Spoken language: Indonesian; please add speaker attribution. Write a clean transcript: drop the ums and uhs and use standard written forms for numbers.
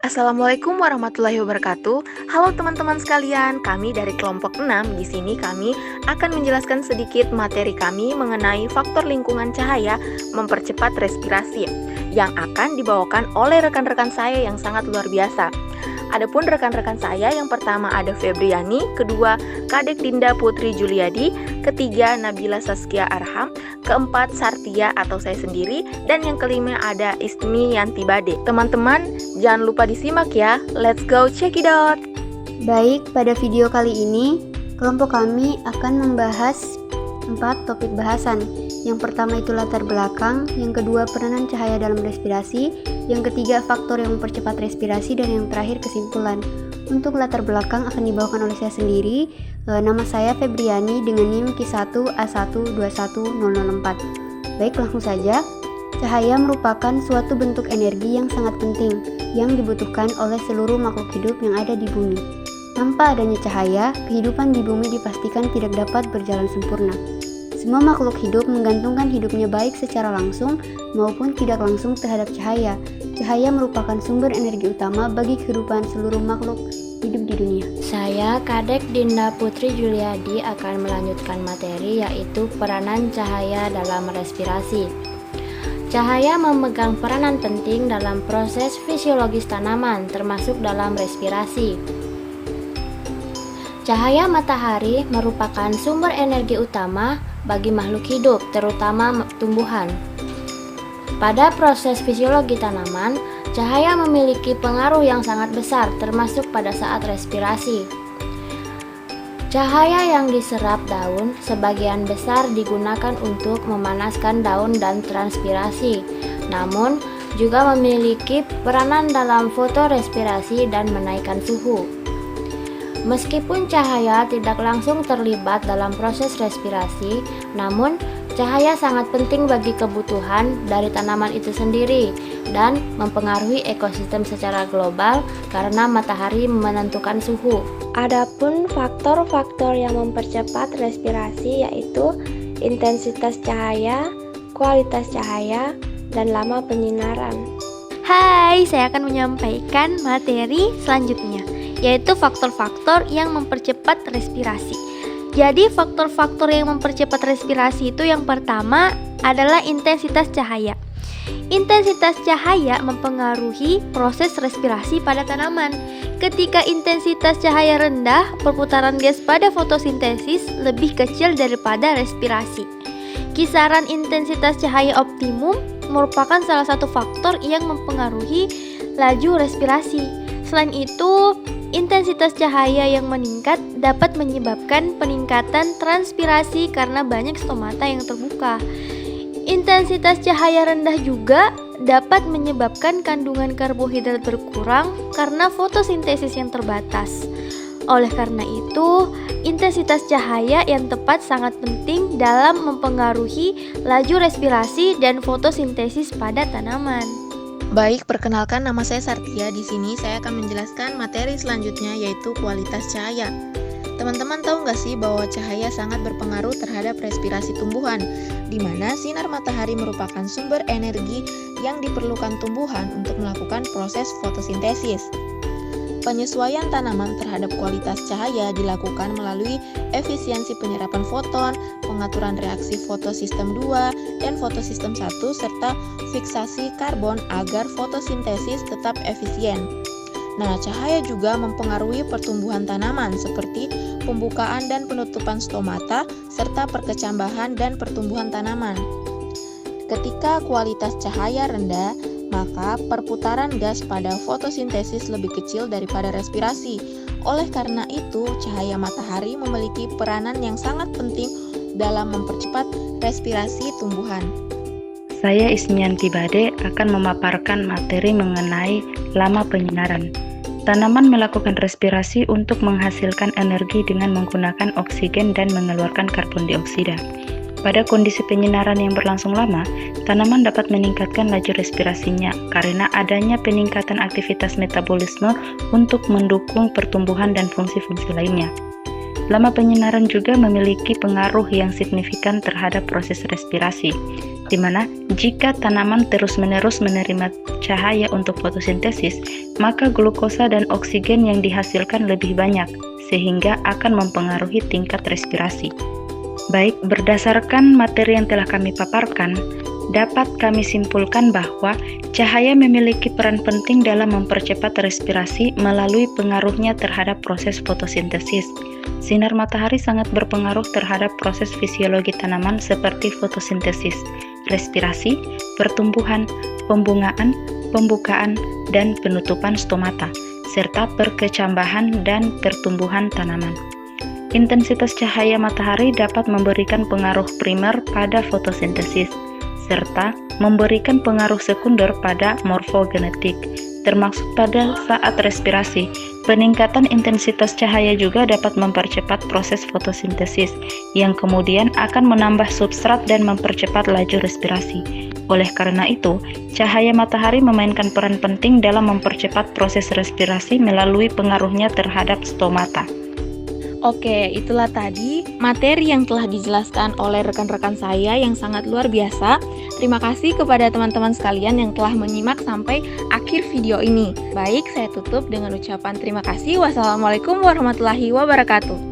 Speaker 1: Assalamualaikum warahmatullahi wabarakatuh. Halo teman-teman sekalian, kami dari kelompok 6. Di sini kami akan menjelaskan sedikit materi kami mengenai faktor lingkungan cahaya mempercepat respirasi yang akan dibawakan oleh rekan-rekan saya yang sangat luar biasa. Adapun rekan-rekan saya, yang pertama ada Febriani, kedua Kadek Dinda Putri Juliadi, ketiga Nabila Saskia Arham, keempat Sartia atau saya sendiri, dan yang kelima ada Ismi Yanti Bade. Teman-teman, jangan lupa disimak ya. Let's go check it out.
Speaker 2: Baik, pada video kali ini kelompok kami akan membahas 4 topik bahasan. Yang pertama itu latar belakang, yang kedua peranan cahaya dalam respirasi, yang ketiga faktor yang mempercepat respirasi, dan yang terakhir kesimpulan. Untuk latar belakang akan dibawakan oleh saya sendiri. Nama saya Febriani dengan NIM Q1A1210004. Baik, langsung saja. Cahaya merupakan suatu bentuk energi yang sangat penting yang dibutuhkan oleh seluruh makhluk hidup yang ada di bumi. Tanpa adanya cahaya, kehidupan di bumi dipastikan tidak dapat berjalan sempurna. Semua makhluk hidup menggantungkan hidupnya baik secara langsung maupun tidak langsung terhadap cahaya. Cahaya merupakan sumber energi utama bagi kehidupan seluruh makhluk hidup di dunia.
Speaker 3: Saya Kadek Dinda Putri Juliadi akan melanjutkan materi yaitu peranan cahaya dalam respirasi. Cahaya memegang peranan penting dalam proses fisiologis tanaman termasuk dalam respirasi. Cahaya matahari merupakan sumber energi utama bagi makhluk hidup, terutama tumbuhan. Pada proses fisiologi tanaman, cahaya memiliki pengaruh yang sangat besar, termasuk pada saat respirasi. Cahaya yang diserap daun sebagian besar digunakan untuk memanaskan daun dan transpirasi, namun juga memiliki peranan dalam fotorespirasi dan menaikkan suhu. Meskipun cahaya tidak langsung terlibat dalam proses respirasi, namun cahaya sangat penting bagi kebutuhan dari tanaman itu sendiri dan mempengaruhi ekosistem secara global karena matahari menentukan suhu.
Speaker 4: Adapun faktor-faktor yang mempercepat respirasi yaitu intensitas cahaya, kualitas cahaya, dan lama penyinaran.
Speaker 5: Hai, saya akan menyampaikan materi selanjutnya, yaitu faktor-faktor yang mempercepat respirasi. Jadi faktor-faktor yang mempercepat respirasi itu yang pertama adalah intensitas cahaya. Intensitas cahaya mempengaruhi proses respirasi pada tanaman. Ketika intensitas cahaya rendah, perputaran gas pada fotosintesis lebih kecil daripada respirasi. Kisaran intensitas cahaya optimum merupakan salah satu faktor yang mempengaruhi laju respirasi. Selain itu, intensitas cahaya yang meningkat dapat menyebabkan peningkatan transpirasi karena banyak stomata yang terbuka. Intensitas cahaya rendah juga dapat menyebabkan kandungan karbohidrat berkurang karena fotosintesis yang terbatas. Oleh karena itu, intensitas cahaya yang tepat sangat penting dalam mempengaruhi laju respirasi dan fotosintesis pada tanaman.
Speaker 1: Baik, perkenalkan nama saya Sartia. Di sini saya akan menjelaskan materi selanjutnya yaitu kualitas cahaya. Teman-teman tahu nggak sih bahwa cahaya sangat berpengaruh terhadap respirasi tumbuhan, di mana sinar matahari merupakan sumber energi yang diperlukan tumbuhan untuk melakukan proses fotosintesis. Penyesuaian tanaman terhadap kualitas cahaya dilakukan melalui efisiensi penyerapan foton, pengaturan reaksi fotosistem 2 dan fotosistem 1, serta fiksasi karbon agar fotosintesis tetap efisien. Nah, cahaya juga mempengaruhi pertumbuhan tanaman seperti pembukaan dan penutupan stomata serta perkecambahan dan pertumbuhan tanaman. Ketika kualitas cahaya rendah, maka perputaran gas pada fotosintesis lebih kecil daripada respirasi. Oleh karena itu, cahaya matahari memiliki peranan yang sangat penting dalam mempercepat respirasi tumbuhan.
Speaker 6: Saya Ismianti Bade akan memaparkan materi mengenai lama penyinaran. Tanaman melakukan respirasi untuk menghasilkan energi dengan menggunakan oksigen dan mengeluarkan karbon dioksida. Pada kondisi penyinaran yang berlangsung lama, tanaman dapat meningkatkan laju respirasinya karena adanya peningkatan aktivitas metabolisme untuk mendukung pertumbuhan dan fungsi-fungsi lainnya. Lama penyinaran juga memiliki pengaruh yang signifikan terhadap proses respirasi. di mana jika tanaman terus-menerus menerima cahaya untuk fotosintesis, maka glukosa dan oksigen yang dihasilkan lebih banyak, sehingga akan mempengaruhi tingkat respirasi. Baik, berdasarkan materi yang telah kami paparkan, dapat kami simpulkan bahwa cahaya memiliki peran penting dalam mempercepat respirasi melalui pengaruhnya terhadap proses fotosintesis. Sinar matahari sangat berpengaruh terhadap proses fisiologi tanaman seperti fotosintesis, respirasi, pertumbuhan, pembungaan, pembukaan, dan penutupan stomata, serta perkecambahan dan pertumbuhan tanaman. Intensitas cahaya matahari dapat memberikan pengaruh primer pada fotosintesis, serta memberikan pengaruh sekunder pada morfogenetik, termasuk pada saat respirasi. Peningkatan intensitas cahaya juga dapat mempercepat proses fotosintesis, yang kemudian akan menambah substrat dan mempercepat laju respirasi. Oleh karena itu, cahaya matahari memainkan peran penting dalam mempercepat proses respirasi melalui pengaruhnya terhadap stomata.
Speaker 1: Oke, itulah tadi materi yang telah dijelaskan oleh rekan-rekan saya yang sangat luar biasa. Terima kasih kepada teman-teman sekalian yang telah menyimak sampai akhir video ini. Baik, saya tutup dengan ucapan terima kasih. Wassalamualaikum warahmatullahi wabarakatuh.